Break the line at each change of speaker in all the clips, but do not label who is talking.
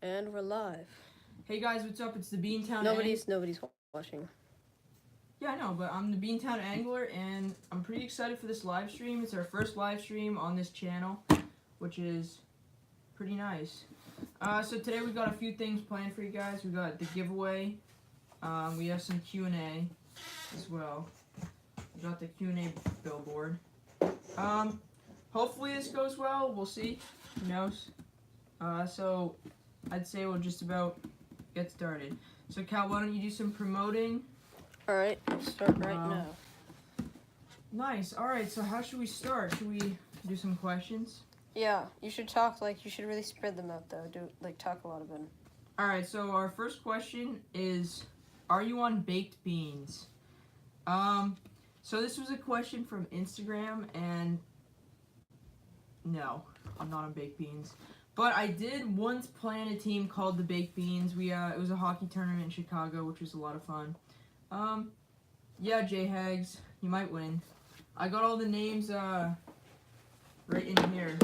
And we're live.
Hey guys, what's up? It's the Beantown
Nobody's watching.
Yeah, I know, but I'm the Beantown Angler, and I'm pretty excited for this live stream. It's our first live stream on this channel, which is pretty nice. So today we got a few things planned for you guys. We got the giveaway. We have some Q&A as well. We got the Q&A billboard. Hopefully this goes well. We'll see. Who knows? So I'd say we'll just about get started. So Cal, why don't you do some promoting?
Alright, I'll start right now.
Nice. Alright, so how should we start? Should we do some questions?
Yeah, you should talk, you should really spread them out though. Talk a lot about them.
Alright, so our first question is, are you on baked beans? So this was a question from Instagram, and no, I'm not on baked beans. But I did once plan a team called the Baked Beans. It was a hockey tournament in Chicago, which was a lot of fun. Yeah, J-Hags, you might win. I got all the names, right in here.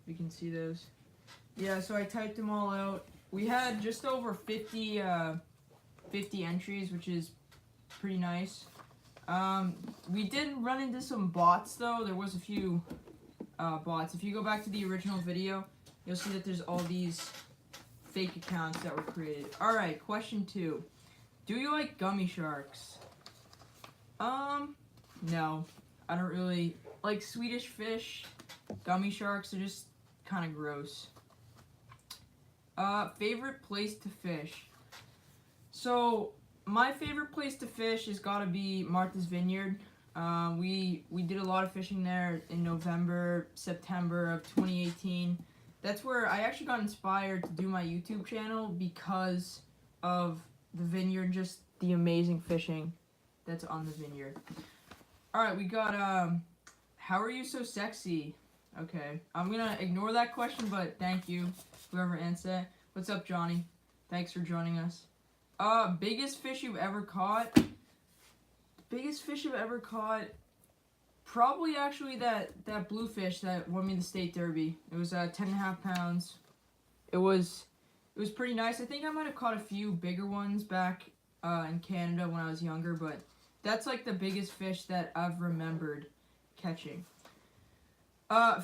You can see those. Yeah, so I typed them all out. We had just over 50 entries, which is pretty nice. We did run into some bots, though. There was a few bots. If you go back to the original video, you'll see that there's all these fake accounts that were created. Alright, question 2. Do you like gummy sharks? No. I don't really like Swedish fish. Gummy sharks are just kind of gross. Favorite place to fish? So, my favorite place to fish has got to be Martha's Vineyard. We did a lot of fishing there in November, September of 2018. That's where I actually got inspired to do my YouTube channel because of the vineyard, just the amazing fishing that's on the vineyard. Alright, we got, how are you so sexy? Okay, I'm gonna ignore that question, but thank you, whoever answered it. What's up, Johnny? Thanks for joining us. Biggest fish you've ever caught? Biggest fish I've ever caught, probably actually that bluefish that won me the state derby. It was 10.5 pounds. It was pretty nice. I think I might have caught a few bigger ones back in Canada when I was younger, but that's like the biggest fish that I've remembered catching.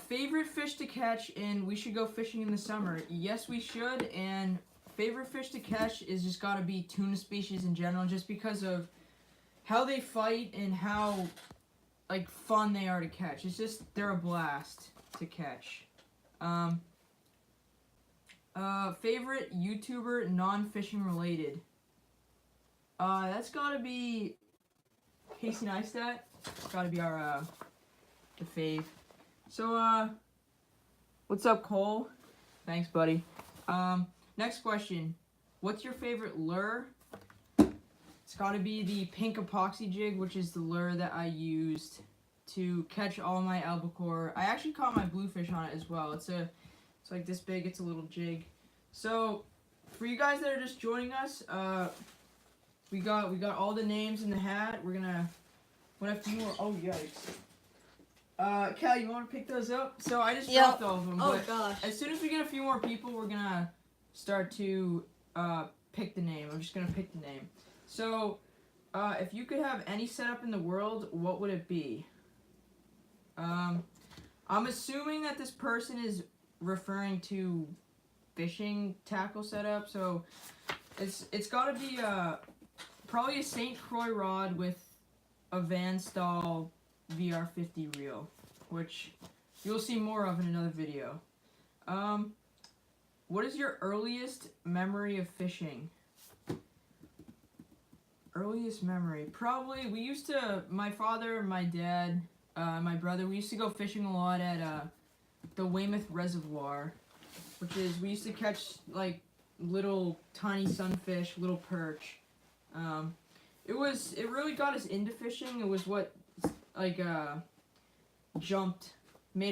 Favorite fish to catch, and we should go fishing in the summer. Yes, we should, and favorite fish to catch is just gotta be tuna species in general, just because of how they fight and how fun they are to catch. It's just, they're a blast to catch. Favorite YouTuber non-fishing related? That's gotta be Casey Neistat. Gotta be our the fave. So what's up, Cole? Thanks, buddy. Next question. What's your favorite lure? It's got to be the pink epoxy jig, which is the lure that I used to catch all my albacore. I actually caught my bluefish on it as well. It's like this big. It's a little jig. So for you guys that are just joining us, we got all the names in the hat. We're gonna a few more. Oh yikes. Cal, you want to pick those up? So I just dropped all of them.
Oh
but
gosh.
As soon as we get a few more people, we're gonna start to pick the name. I'm just gonna pick the name. So, if you could have any setup in the world, what would it be? I'm assuming that this person is referring to fishing tackle setup. So, it's got to be probably a St. Croix rod with a Van Staal VR50 reel, which you'll see more of in another video. What is your earliest memory of fishing? Earliest memory. Probably, my father, my dad, my brother, we used to go fishing a lot at the Weymouth Reservoir, which is, we used to catch little tiny sunfish, little perch. It really got us into fishing. It was what made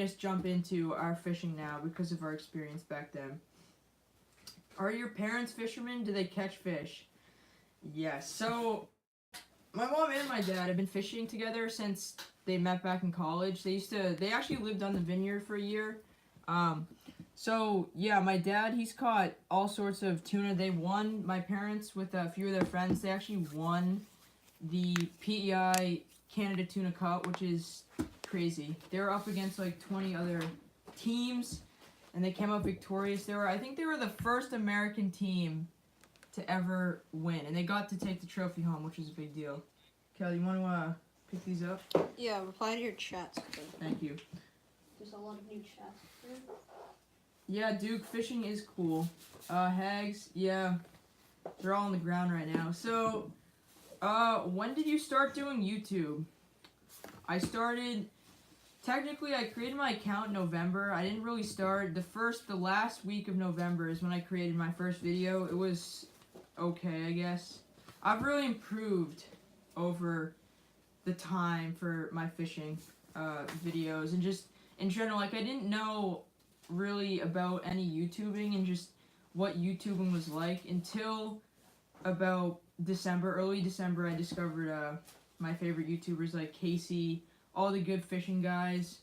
us jump into our fishing now because of our experience back then. Are your parents fishermen? Do they catch fish? Yes. So, my mom and my dad have been fishing together since they met back in college. They actually lived on the vineyard for a year. So, yeah, my dad, he's caught all sorts of tuna. They won, my parents, with a few of their friends, they actually won the PEI Canada Tuna Cup, which is crazy. They were up against like 20 other teams, and they came out victorious. I think they were the first American team to ever win, and they got to take the trophy home, which is a big deal. Kelly, you want to pick these up?
Yeah, reply to your chats.
Thank you.
There's a lot of new chats.
Yeah, Duke, fishing is cool. Hags, yeah, they're all on the ground right now. So, when did you start doing YouTube? I created my account in November. I didn't really start. The last week of November is when I created my first video. It was okay, I guess. I've really improved over the time for my fishing videos, and just in general, like, I didn't know really about any YouTubing and just what YouTubing was like until about early December. I discovered my favorite YouTubers like Casey, all the good fishing guys.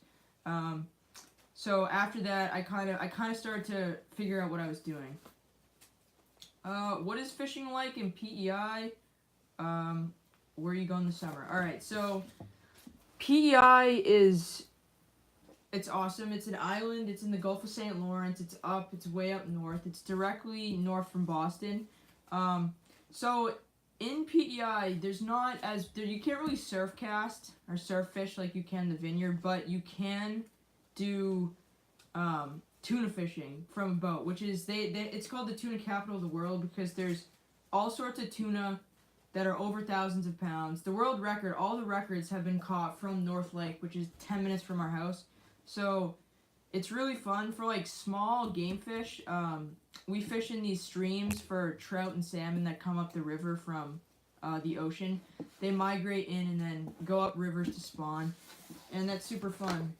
So after that, I kind of started to figure out what I was doing. What is fishing like in PEI? Where are you going this summer? All right, so PEI it's awesome. It's an island. It's in the Gulf of St. Lawrence. It's way up north. It's directly north from Boston. So in PEI, you can't really surf cast or surf fish like you can in the vineyard, but you can do tuna fishing from a boat, which is it's called the tuna capital of the world because there's all sorts of tuna that are over thousands of pounds. The world record, all the records have been caught from North Lake, which is 10 minutes from our house. So it's really fun for like small game fish. We fish in these streams for trout and salmon that come up the river from the ocean. They migrate in and then go up rivers to spawn, and that's super fun.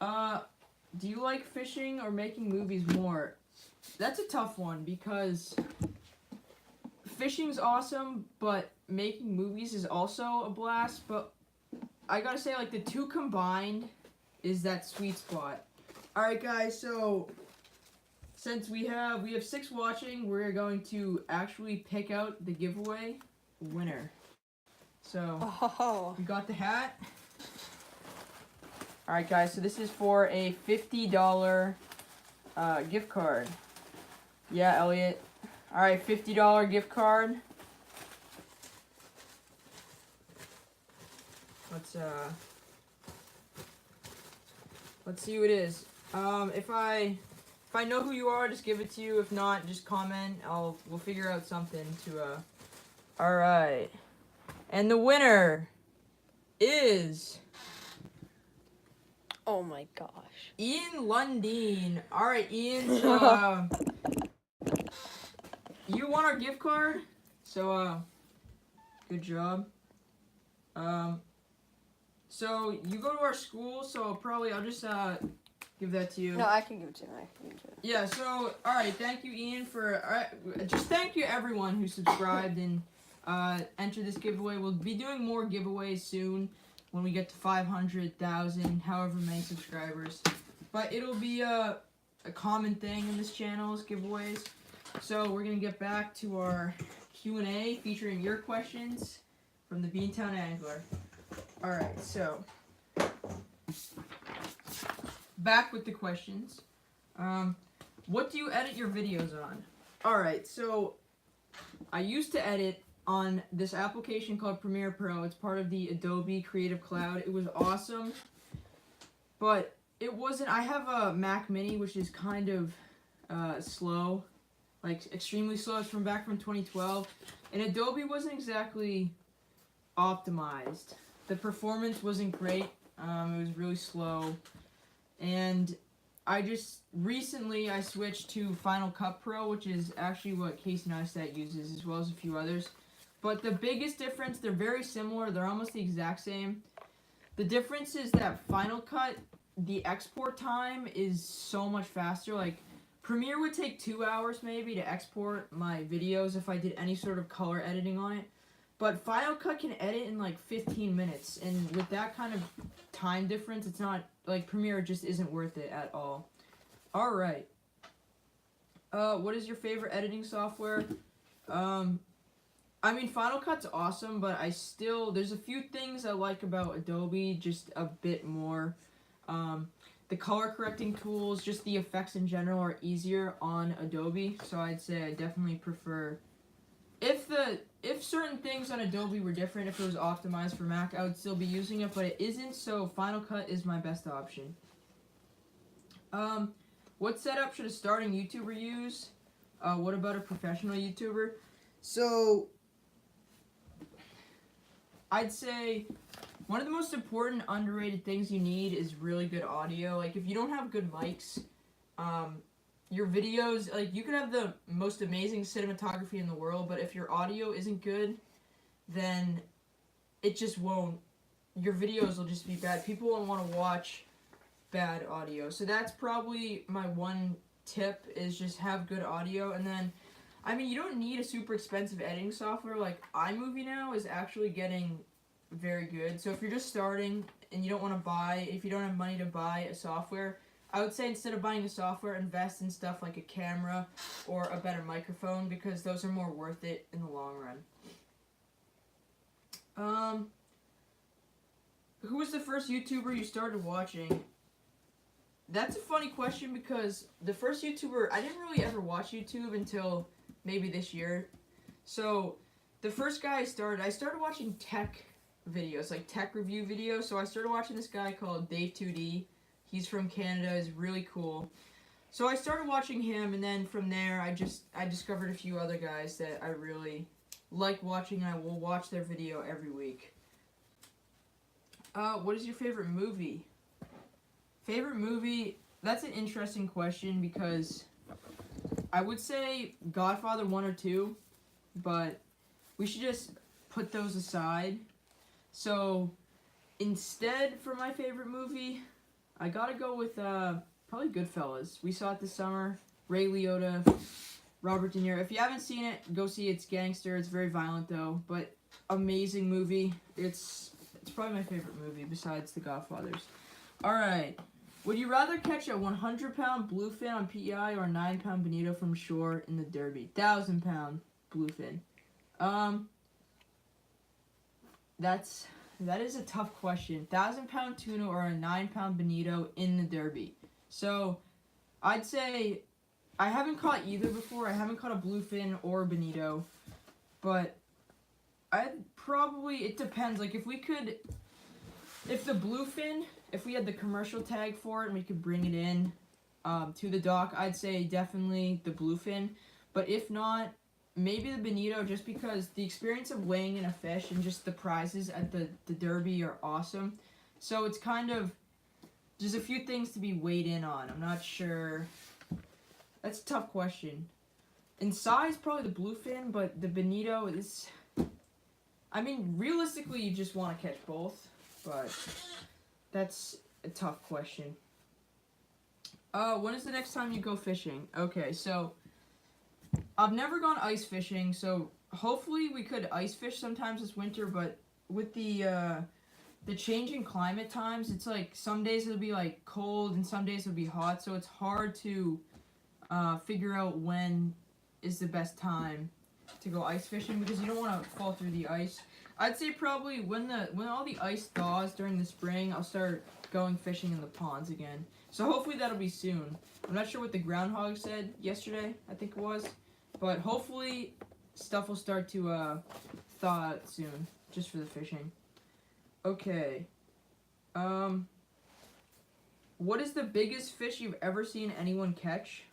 Do you like fishing or making movies more? That's a tough one because fishing's awesome, but making movies is also a blast. But I gotta say, like, the two combined is that sweet spot. Alright guys, so since we have 6 watching, we're going to actually pick out the giveaway winner. So we got the hat. Alright guys, so this is for a $50 gift card. Yeah, Elliot. Alright, $50 gift card. Let's see who it is. If I know who you are, just give it to you. If not, just comment. We'll figure out something to All right. And the winner is
Oh my gosh.
Ian Lundeen. All right, Ian. So, you won our gift card. So good job. So you go to our school, so I'll just give that to you.
No, I can give it to you.
Yeah, so, alright, thank you, Ian, just thank you, everyone who subscribed and entered this giveaway. We'll be doing more giveaways soon when we get to 500,000, however many subscribers. But it'll be a common thing in this channel, is giveaways. So we're going to get back to our Q&A featuring your questions from the Beantown Angler. Alright, so back with the questions. What do you edit your videos on? Alright, so I used to edit on this application called Premiere Pro. It's part of the Adobe Creative Cloud. It was awesome, but it wasn't. I have a Mac Mini, which is kind of slow, like extremely slow. It's back from 2012, and Adobe wasn't exactly optimized. The performance wasn't great. It was really slow, and I just recently switched to Final Cut Pro, which is actually what Casey Neistat uses, as well as a few others. But the biggest difference, they're very similar. They're almost the exact same. The difference is that Final Cut, the export time is so much faster. Like, Premiere would take 2 hours maybe to export my videos if I did any sort of color editing on it. But Final Cut can edit in like 15 minutes, and with that kind of time difference, it's not, like, Premiere just isn't worth it at all. Alright, What is your favorite editing software? I mean, Final Cut's awesome, but there's a few things I like about Adobe just a bit more. The color correcting tools, just the effects in general are easier on Adobe, so I'd say I definitely prefer. If certain things on Adobe were different, if it was optimized for Mac, I would still be using it, but it isn't, so Final Cut is my best option. What setup should a starting YouTuber use? What about a professional YouTuber? So, I'd say one of the most important underrated things you need is really good audio. Like, if you don't have good mics, your videos, like, you can have the most amazing cinematography in the world, but if your audio isn't good, then it just won't, your videos will just be bad. People won't want to watch bad audio. So that's probably my one tip, is just have good audio. And then, I mean, you don't need a super expensive editing software. Like, iMovie now is actually getting very good. So if you're just starting and you don't want to if you don't have money to buy a software, I would say instead of buying a software, invest in stuff like a camera or a better microphone, because those are more worth it in the long run. Who was the first YouTuber you started watching? That's a funny question, because the first YouTuber, I didn't really ever watch YouTube until maybe this year. So the first guy I started watching tech videos, like tech review videos. So I started watching this guy called Dave2D. He's from Canada, is really cool. So I started watching him, and then from there I discovered a few other guys that I really like watching, and I will watch their video every week. What is your favorite movie? Favorite movie, that's an interesting question, because I would say Godfather 1 or 2, but we should just put those aside. So instead, for my favorite movie, I gotta go with probably Goodfellas. We saw it this summer. Ray Liotta, Robert De Niro. If you haven't seen it, go see it. It's gangster. It's very violent though, but amazing movie. It's probably my favorite movie besides The Godfathers. All right. Would you rather catch a 100-pound bluefin on PEI or a 9-pound bonito from shore in the Derby? 1,000-pound bluefin. That is a tough question. 1,000-pound tuna or a 9-pound bonito in the Derby. So, I'd say I haven't caught either before. I haven't caught a bluefin or a bonito, but it depends. Like, if the bluefin, if we had the commercial tag for it and we could bring it in to the dock, I'd say definitely the bluefin. But if not, maybe the bonito, just because the experience of weighing in a fish and just the prizes at the Derby are awesome. So it's kind of, there's a few things to be weighed in on. I'm not sure. That's a tough question. In size, probably the bluefin, but the bonito is, I mean, realistically, you just want to catch both, but that's a tough question. When is the next time you go fishing? Okay, so I've never gone ice fishing, so hopefully we could ice fish sometimes this winter, but with the changing climate times, it's like some days it'll be like cold and some days it'll be hot, so it's hard to figure out when is the best time to go ice fishing, because you don't want to fall through the ice. I'd say probably when all the ice thaws during the spring, I'll start going fishing in the ponds again. So hopefully that'll be soon. I'm not sure what the groundhog said yesterday, I think it was. But hopefully stuff will start to thaw out soon, just for the fishing. Okay. What is the biggest fish you've ever seen anyone catch?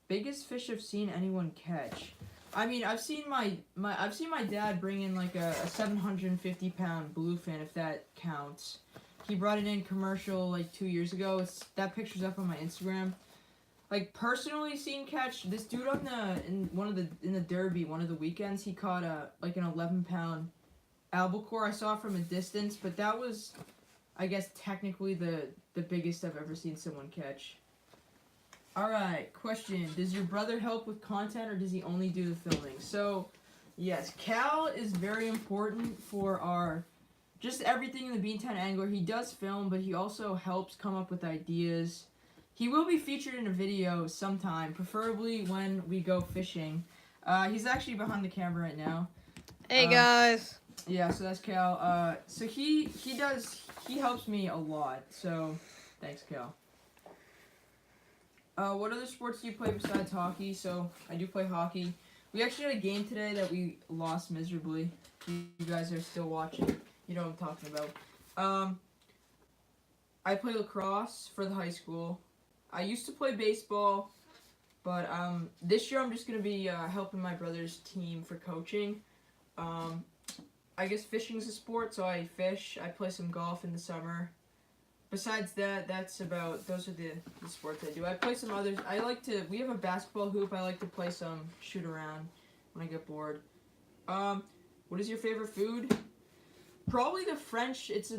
Biggest fish I've seen anyone catch. I mean, I've seen my dad bring in like a 750-pound bluefin, if that counts. He brought it in commercial like 2 years ago. That picture's up on my Instagram. Like, personally seen catch, this dude in the Derby, one of the weekends, he caught an 11-pound albacore. I saw it from a distance, but that was, I guess, technically the biggest I've ever seen someone catch. Alright, question. Does your brother help with content, or does he only do the filming? So, yes, Cal is very important for just everything in the Beantown Angler. He does film, but he also helps come up with ideas. he will be featured in a video sometime, preferably when we go fishing. He's actually behind the camera right now.
Hey guys.
Yeah, so that's Cal. So he helps me a lot. So thanks, Cal. What other sports do you play besides hockey? So I do play hockey. We actually had a game today that we lost miserably. You guys are still watching. You know what I'm talking about. I play lacrosse for the high school. I used to play baseball, but this year I'm just gonna be helping my brother's team for coaching. I guess fishing's a sport, so I fish. I play some golf in the summer. Besides that, those are the sports I do. I play some others. We have a basketball hoop. I like to play some shoot around when I get bored. What is your favorite food? Probably the French. It's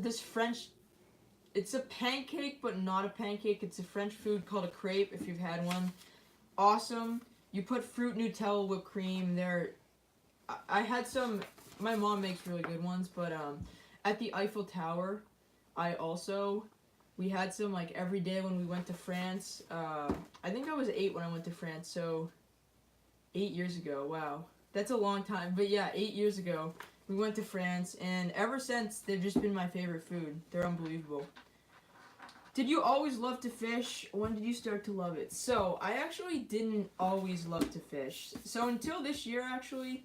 a pancake, but not a pancake. It's a French food called a crepe, if you've had one. Awesome. You put fruit, Nutella, whipped cream. I had some, my mom makes really good ones, but at the Eiffel Tower, we had some like every day when we went to France. I think I was 8 when I went to France, so 8 years ago. Wow. That's a long time. But yeah, 8 years ago, we went to France, and ever since, they've just been my favorite food. They're unbelievable. Did you always love to fish? When did you start to love it? So, I actually didn't always love to fish. So, until this year, actually,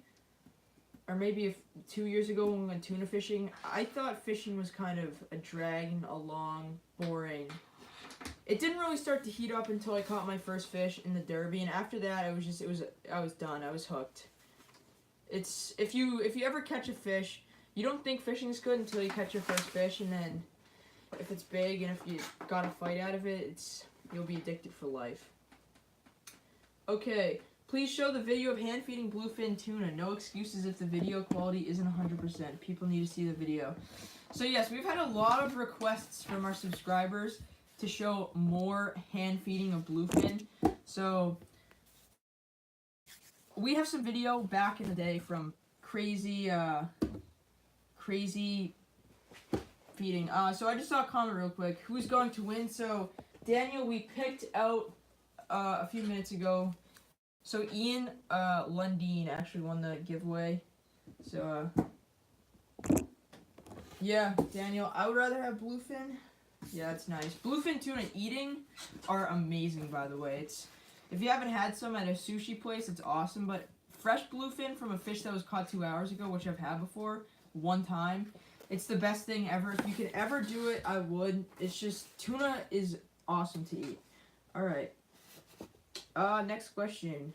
or maybe 2 years ago when we went tuna fishing, I thought fishing was kind of a dragging along, boring. It didn't really start to heat up until I caught my first fish in the Derby, and after that, I was done. I was hooked. It's if you ever catch a fish, you don't think fishing is good until you catch your first fish, and then if it's big and if you got a fight out of it, you'll be addicted for life. Okay, please show the video of hand feeding bluefin tuna. No excuses if the video quality isn't 100%. People need to see the video. So yes, we've had a lot of requests from our subscribers to show more hand feeding of bluefin. So we have some video back in the day from crazy feeding. So I just saw a comment real quick. Who's going to win? So Daniel, we picked out a few minutes ago. So Ian Lundeen actually won the giveaway. So yeah, Daniel, I would rather have bluefin. Yeah, it's nice. Bluefin tuna eating are amazing, by the way. If you haven't had some at a sushi place, it's awesome. But fresh bluefin from a fish that was caught 2 hours ago, which I've had before, one time, it's the best thing ever. If you could ever do it, I would. It's just, tuna is awesome to eat. All right. Next question.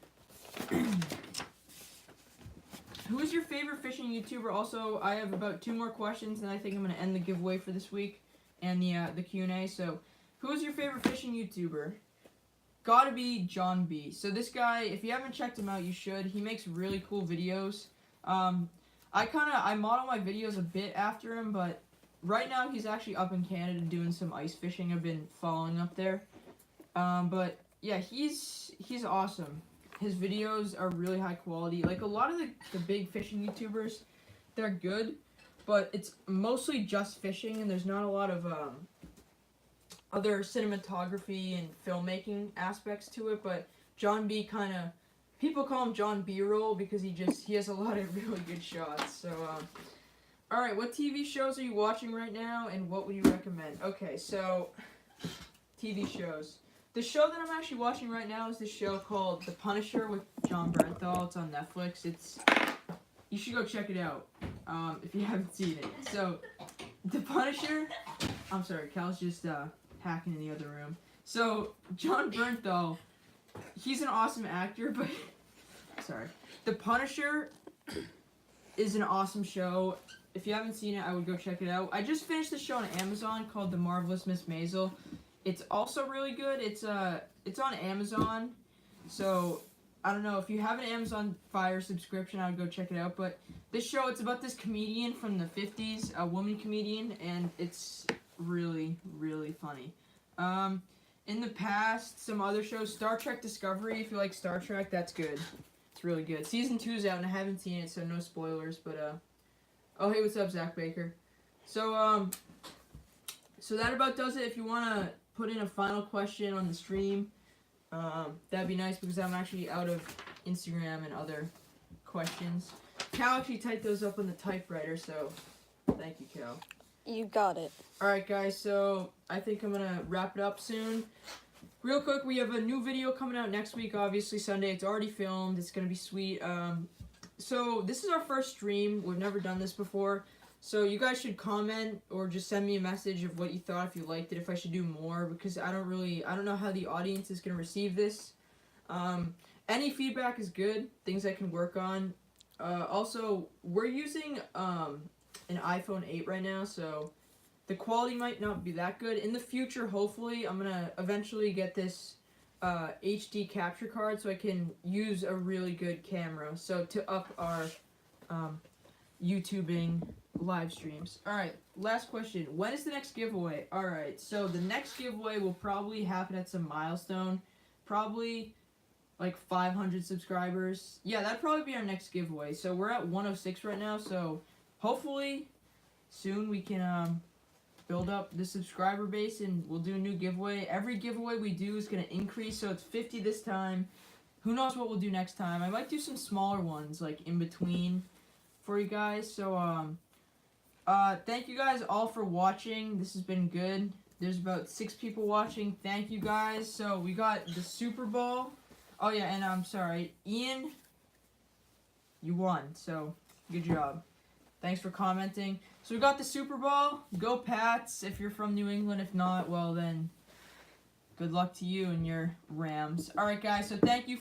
Who is your favorite fishing YouTuber? Also, I have about 2 more questions, and I think I'm going to end the giveaway for this week and the Q&A. So, who is your favorite fishing YouTuber? Gotta be John B. So this guy, if you haven't checked him out, you should. He makes really cool videos. I model my videos a bit after him, but right now he's actually up in Canada doing some ice fishing. I've been following up there. But yeah, he's awesome. His videos are really high quality. Like a lot of the big fishing YouTubers, they're good, but it's mostly just fishing, and there's not a lot of other cinematography and filmmaking aspects to it. But John B people call him John B-roll because he has a lot of really good shots. So alright, what TV shows are you watching right now, and what would you recommend? Okay, so TV shows. The show that I'm actually watching right now is this show called The Punisher with John Bernthal. It's on Netflix. You should go check it out if you haven't seen it. So The Punisher, I'm sorry, Cal's just hacking in the other room. So John Bernthal, he's an awesome actor, but sorry. The Punisher is an awesome show. If you haven't seen it, I would go check it out. I just finished the show on Amazon called The Marvelous Miss Maisel. It's also really good. It's on Amazon. So I don't know, if you have an Amazon Fire subscription, I would go check it out. But this show, it's about this comedian from the 50s, a woman comedian, and it's really, really funny. In the past, some other shows, Star Trek Discovery, if you like Star Trek, that's good. It's really good. Season 2's out, and I haven't seen it, so no spoilers, but, oh, hey, what's up, Zach Baker? So that about does it. If you want to put in a final question on the stream. That'd be nice because I'm actually out of Instagram and other questions. Cal actually typed those up on the typewriter, so thank you, Cal.
You got it.
Alright guys, so I think I'm gonna wrap it up soon. Real quick, we have a new video coming out next week, obviously Sunday. It's already filmed. It's gonna be sweet. So this is our first stream. We've never done this before. So you guys should comment or just send me a message of what you thought, if you liked it, if I should do more, because I don't know how the audience is gonna receive this. Any feedback is good, things I can work on. Also, we're using an iPhone 8 right now, so the quality might not be that good. In the future, hopefully, I'm gonna eventually get this HD capture card so I can use a really good camera, so to up our YouTubing live streams. Alright, last question. When is the next giveaway? Alright, so the next giveaway will probably happen at some milestone. Probably like 500 subscribers. Yeah, that'd probably be our next giveaway. So we're at 106 right now, so hopefully soon we can build up the subscriber base and we'll do a new giveaway. Every giveaway we do is going to increase, so it's 50 this time. Who knows what we'll do next time. I might do some smaller ones like in between for you guys. So thank you guys all for watching. This has been good. There's about 6 people watching. Thank you guys. So we got the Super Bowl. Oh yeah, and I'm sorry, Ian, you won, so good job. Thanks for commenting. So we got the Super Bowl. Go Pats if you're from New England. If not, well then, good luck to you and your Rams. Alright guys, so thank you